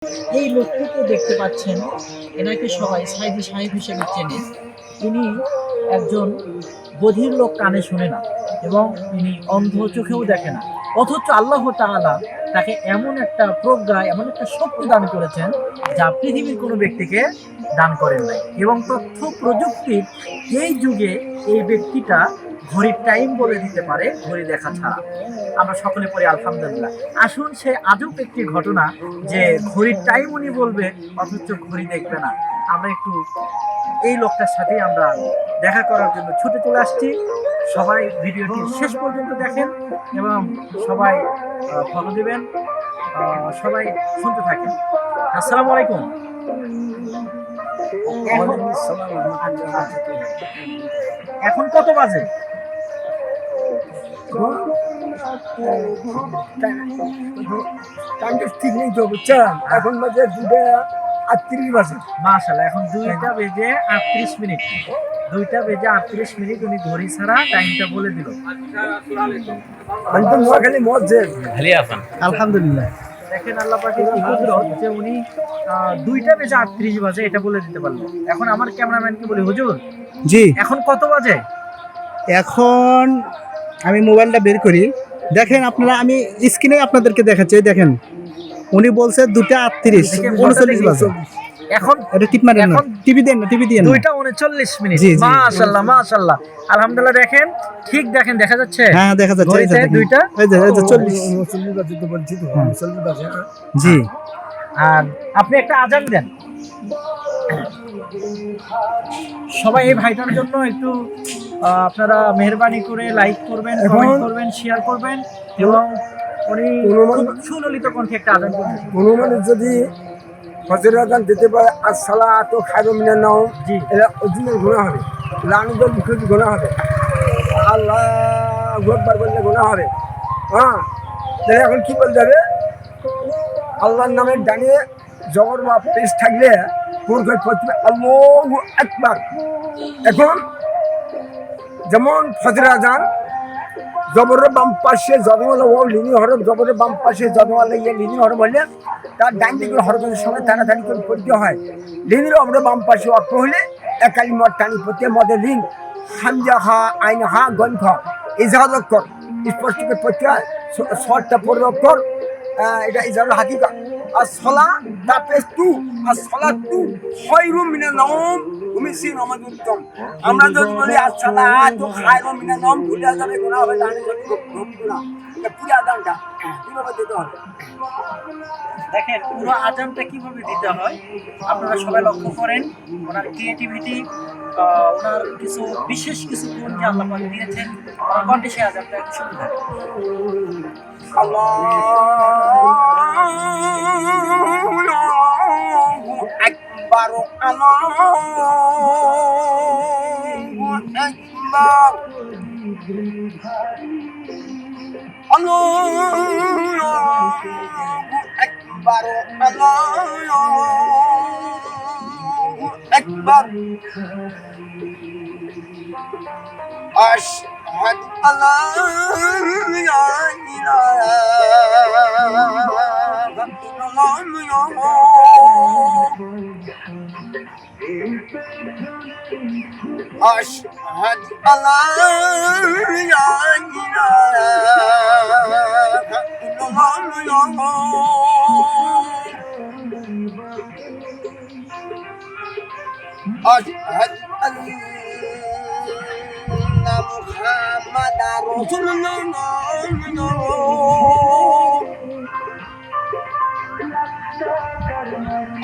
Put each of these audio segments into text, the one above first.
এই লোকটিকে দেখতে পাচ্ছেন, এনাকে সবাই সাইদি সাহেব হিসেবে চেনে। তিনি একজন বধির লোক, কানে শোনে না এবং তিনি অন্ধ, চোখেও দেখে না। অথচ আল্লাহ তাআলা তাকে এমন একটা প্রজ্ঞা, এমন একটা শক্তি দান করেছেন যা পৃথিবীর কোনো ব্যক্তিকে দান করেন নাই। এবং তথ্য প্রযুক্তির এই যুগে এই ব্যক্তিটা ঘড়ির টাইম বলে দিতে পারে, ঘড়ি দেখা ছাড়া। আমরা সকলে পড়ি আলহামদুলিল্লাহ। আসুন, সে আজব একটি ঘটনা যে ঘড়ির টাইম উনি বলবে অথচ ঘড়ি দেখবে না। আমরা একটু এই লোকটার সাথেই আমরা দেখা করার জন্য ছুটে চলে আসছি। সবাই ভিডিওটি শেষ পর্যন্ত দেখেন এবং সবাই ফলো দেবেন, সবাই শুনতে থাকেন। আসসালামু আলাইকুম। এখন কত বাজে? ঠিক নেই তো, বুঝছেন? এখন বাজে 2:38 বাজে। মাশাআল্লাহ, এখন 2টা বেজে 38 মিনিট। 2টা বেজে 38 মিনিট উনি ঘড়ি ছাড়া টাইমটা বলে দিল। আমি তো নোয়াখালী মসজিদ। আলহামদুলিল্লাহ। দেখেন আল্লাহ পাকের কি কুদরত যে উনি 2টা বেজে 38 বাজে এটা বলে দিতে পারলো। এখন আমার ক্যামেরাম্যানকে বলি, হুজুর জি, এখন কত বাজে? এখন আমি মোবাইলটা বের করি, দেখেন আপনারা, আমি স্ক্রিনে আপনাদেরকে দেখাচ্ছি। এই দেখেন, উনি বলছে 2:38, 39 বাজে। এখন এটা টিপ মারেন না, এখন টিভি দেন না, টিভি দেন না। 2:39 মিনিট। জি, জি। মাশাআল্লাহ মাশাআল্লাহ, আলহামদুলিল্লাহ। দেখেন, ঠিক দেখেন, দেখা যাচ্ছে? হ্যাঁ, দেখা যাচ্ছে। এই যে ঘড়িতে দেখেন, 2টা এই যে 40। 39 বাজে তো বলছি তো, 39 বাজে। জি, আর আপনি একটা আজান দেন। সবাই এই ভাইটার জন্য একটু আপনারা মেহেরবানি করে লাইক করবেন, কমেন্ট করবেন, শেয়ার করবেন এবং উনি খুব সুললিত কণ্ঠে একটা আজান করবেন। কোনো মানুষ যদি ফজরের আযান দিতে পারে, আসসালাতু খায়রুম মিনান নাওম, জি। এটা অরিজিনাল গুনাহ হবে, লানুদের মুখে গুনাহ হবে, আল্লাহু আকবার বললে গুনাহ হবে। হ্যাঁ, তাহলে এখন কি বলতে হবে? আল্লাহর নামের ডানে জবর বা পেশ থাকলে কোন করে পড়তে হবে আল্লাহু আকবার। এখন যেমন ফজরের আযান, জবরের বাম পাশে জদওয়ালা ও লিনি হরফ, জবরের বাম পাশে জদওয়ালা ইয়ে লিনি হরফ হলে তার ডান দিকের হরফের সঙ্গে টানাটানি করে পড়তে হয়। লিনির আমরা বাম পাশে অর্থ হলে একালি মদ টানি পড়তে, মদে লিন, হামজা হা, আইন হা, গন খ, ইজাহার অক্ষর স্পষ্ট করে পড়তে হয়। শর্টটা পড়ে অক্ষর, এটা ইজাহার হাকিকা। আর সলা তাপেস তু, আর সলা তু খায়রুম মিনান নাওম, তুমি সিন আমাদের উত্তম। আমরা যদি বলি আসসালাতু খায়রুম মিনান নাওম, ভুলে যাবে, গুনাহ হবে, ডানে যদি ঢুকবে না। এটা পুরো আযানটা কিভাবে দিতে হবে? দেখেন পুরো আজানটা কিভাবে দিতে হয় আপনারা সবাই লক্ষ্য করেন। ওনার ক্রিয়েটিভিটি, ওনার কিছু বিশেষ কিছু গুণ যে আল্লাহ পাক দিয়েছেন, ওনার কণ্ঠে সেই আজানটা একটু শুনতে হয়। আল্লাহু আকবার, আল্লাহু আকবার, আল্লাহু আকবার, আল্লাহু আকবার। আশহাদু আল্লা ইলাহা ইল্লাল্লাহ, আশহাদু আল্লা ইলাহা ইল্লাল্লাহ, আশহাদু আন্না মুহাম্মাদার রাসূলুল্লাহ,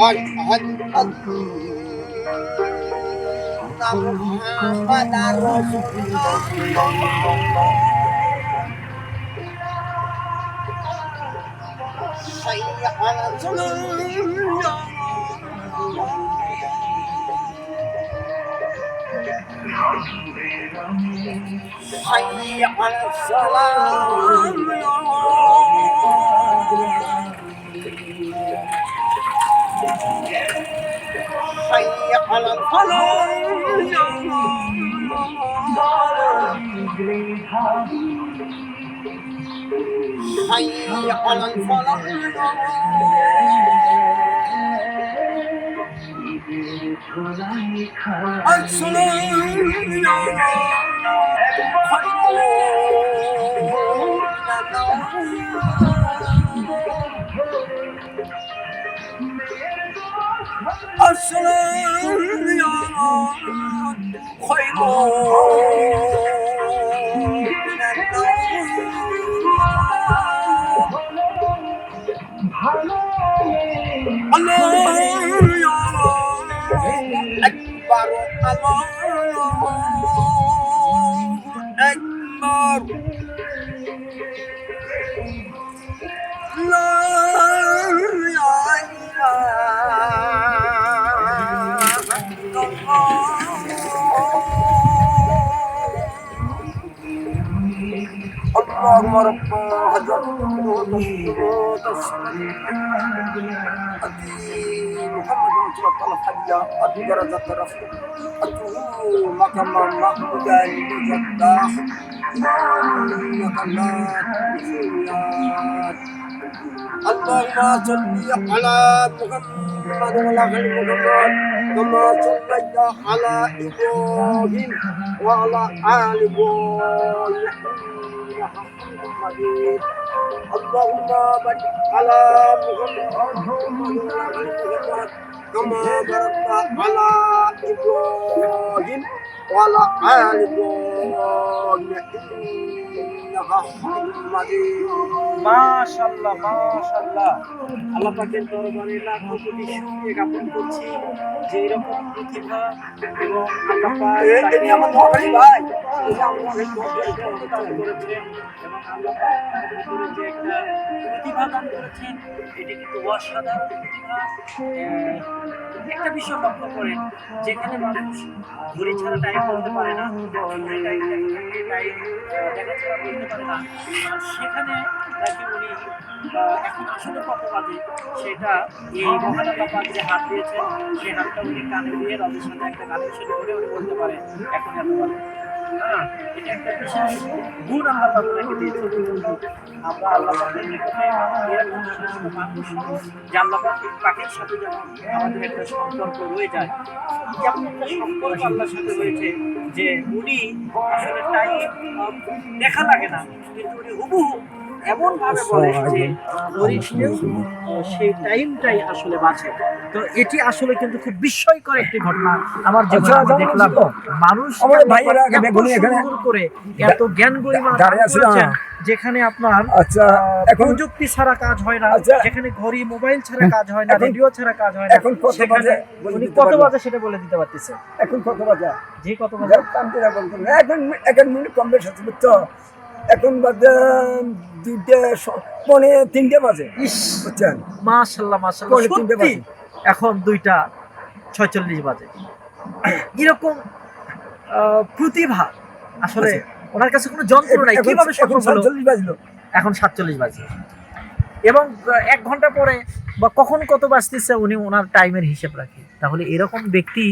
আশহাদু আন্না মুহাম্মাদার রাসূলুল্লাহ, হাইয়া আলা সালাহ, হাইয়া আলা সালাহ, হাইয়া আলা ফালাহ, হাইয়া আলা ফালাহ। اللهم رب هذا محمد رسول الله حجة درجة رفض أتوه مقام محمودا لجداه إنك لا تخزيات اللهم صل على محمد وعلى آل محمد كما صليت على إبراهيم وعلى آل إبراهيم مجيد اللهم بارك على محمد كما باركت على إبراهيم وعلى آل إبراهيم إنك حميد مجيد মাশাআল্লাহ মাশাআল্লাহ, আল্লাহ পাকের দরবারে লাখো কোটি শুকরিয়া জ্ঞাপন করছি যে এরকম প্রতিভা এবং আল্লাহ পাক এই আমার মহাকালী ভাই এই আমার দান করেছেন এবং আল্লাহ পাক তার ভিতরে যে একটা প্রতিভা দান করেছেন এটি কিন্তু অসাধারণ প্রতিভা। একটা বিষয় লক্ষ্য করেন, যেখানে মানুষ ঘড়ি ছাড়া টাইম বলতে পারে না, ঘড়ি টাইম দেখা ছাড়া বলতে পারে না, সেখানে নাকি উনি এখন আসলে কত বাজে সেটা এই মহান আল্লাহ পাক যে হাত দিয়েছেন সেই হাতটা উনি কানে দিয়ে রবের সাথে একটা কানেকশন করে উনি বলতে পারে এখন এত বাজে। এটা একটা বিশেষ গুণ আল্লাহ পাক ওনাকে দিয়েছেন। আমরা আল্লাহ পাকের নিকটে এরকম শ্রেষ্ঠ মানুষ যে আল্লাহ পাকের সাথে যেমন আমাদের একটা সম্পর্ক রয়ে যায়, যেমন একটা সম্পর্ক আল্লাহর সাথে রয়েছে যে উনি আসলে টাইম দেখা লাগে না, কিন্তু উনি হুবহু এমন ভাবে বলে যে ঘড়িতেও সেই টাইমটাই আসলে বাঁচে। তো এটি আসলে কিন্তু খুব বিস্ময়কর একটি ঘটনা আমার জীবনে আমি দেখলাম। মানুষ আমার ভাইয়েরা বেগুনি এখানে করে এত জ্ঞান গরিমা দাঁড়িয়ে আছে না? যেখানে আপনার আচ্ছা এখন প্রযুক্তি ছাড়া কাজ হয় না, আচ্ছা। যেখানে ঘড়ি মোবাইল ছাড়া কাজ হয় না, এখন- রেডিও ছাড়া কাজ হয় না, এখন কত সেখানে বাজে বলে উনি দিতে কত পারবেন? বাজে সেটা বলে দিতে পারতেছে। এখন কত বাজে যে কত বাজে যার কান্তিরা বলতো না এখন এক মিনিট কম বেশ আছে বুঝছো এখন বাজে 2:03 বাজে বুঝছেন মাশাআল্লাহ মাশাআল্লাহ, পৌনে তিনটে সত্যি বাজে। এখন 2:46 বাজে। এরকম প্রতিভা আসলে ওনার কাছে কোনো যন্ত্র নাই, কিভাবে সম্ভব হলো? 47 বাজলো এখন 47 বাজে এবং 1 ঘন্টা পরে বা কখন কত বাজতেছে উনি ওনার টাইমের হিসেব রাখে। তাহলে এরকম ব্যক্তি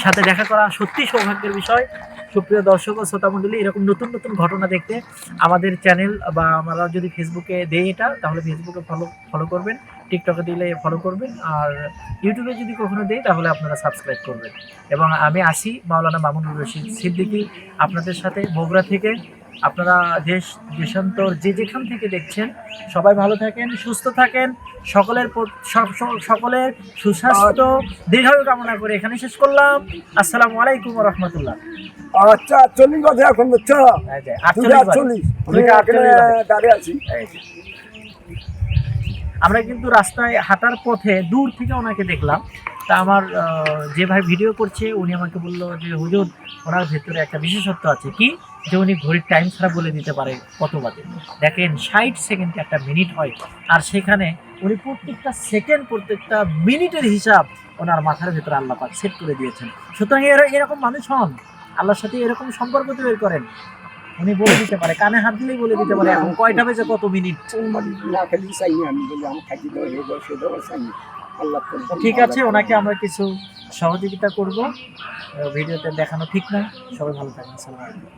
সাথে দেখা করা সত্যি সৌভাগ্যের বিষয়। সুপ্রিয় দর্শক ও শ্রোতা মণ্ডলী, এরকম নতুন নতুন ঘটনা দেখতে আমাদের চ্যানেল বা আমরা যদি ফেসবুকে দেই এটা, তাহলে ফেসবুকে ফলো করবেন, টিকটকে দিলে ফলো করবেন, আর ইউটিউবে যদি কখনো দেই তাহলে আপনারা সাবস্ক্রাইব করবেন। এবং আমি আসি মাওলানা মামুনুর রশিদ সিদ্দিকী আপনাদের সাথে বগুড়া থেকে। আপনারা দেশান্তর যে যেখান থেকে দেখছেন সবাই ভালো থাকেন, সুস্থ থাকেন, সকলের সকলের সুস্বাস্থ্য দীর্ঘায়ু কামনা করে এখানে শেষ করলাম। আসসালামু আলাইকুম ওয়া রাহমাতুল্লাহ। আচ্ছা 40 বাজে এখন বুঝছো 48 দাঁড়িয়ে আছি। আমরা কিন্তু রাস্তায় হাঁটার পথে দূর থেকে ওনাকে দেখলাম। তা আমার যে ভাই ভিডিও করছে উনি আমাকে বললো যে হুজুর ওনার ভেতরে একটা বিশেষত্ব আছে, কি যে উনি ঘড়ির টাইম ছাড়া বলে দিতে পারে কত বাজে। দেখেন 60 সেকেন্ডে একটা মিনিট হয়, আর সেখানে উনি প্রত্যেকটা সেকেন্ড প্রত্যেকটা মিনিটের হিসাব ওনার মাথার ভেতরে আল্লাহ পাক সেট করে দিয়েছেন। সুতরাং এরকম মানুষ হন, আল্লাহর সাথে এরকম সম্পর্ক তৈরি করেন। উনি বলে দিতে পারে, কানে হাত দিলেই বলে দিতে পারে এখন কয়টা বেজে কত মিনিট। ঠিক আছে, ওনাকে আমরা কিছু সহযোগিতা করব, ভিডিওতে দেখানো ঠিক না। সবাই ভালো থাকেন। আসসালামু আলাইকুম।